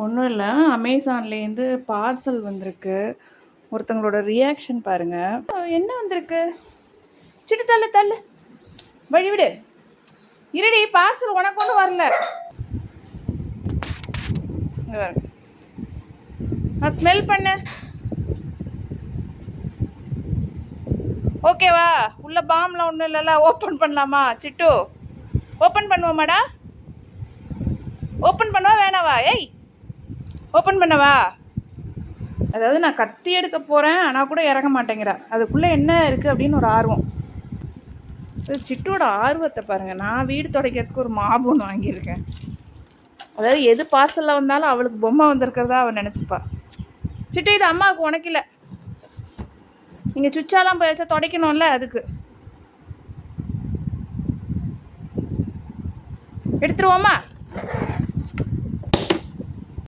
ஒன்றும் இல்லை, அமேசான்லேருந்து பார்சல் வந்திருக்கு. ஒருத்தங்களோட ரியாக்ஷன் பாருங்க. என்ன வந்திருக்கு? சிட்டு தள்ளு தள்ளு, வழி விடு. இருடி, பார்சல் உனக்கு ஒன்றும் வரல. ஸ்மெல் பண்ணு. ஓகேவா? உள்ள பாம்லாம் ஒன்றும் இல்லைல்ல? ஓப்பன் பண்ணலாமா சிட்டு? ஓப்பன் பண்ணுவோமாடா? ஓப்பன் பண்ணவா வேணாவா? ஏய், ஓப்பன் பண்ணவா? அதாவது நான் கத்தி எடுக்க போகிறேன், ஆனால் கூட இறங்க மாட்டேங்கிறா. அதுக்குள்ளே என்ன இருக்குது அப்படின்னு ஒரு ஆர்வம். சிட்டோட ஆர்வத்தை பாருங்கள். நான் வீடு துடைக்கிறதுக்கு ஒரு மாப் ஒன்று வாங்கியிருக்கேன். அதாவது எது பார்சலில் வந்தாலும் அவளுக்கு பொம்மை வந்திருக்கிறதா அவள் நினச்சிப்பா. சிட்டு, இது அம்மாவுக்கு உனக்கு இல்லை. நீங்கள் சுச்சாலாம் போய் வச்சா துடைக்கணும்ல, அதுக்கு எடுத்துருவோமா?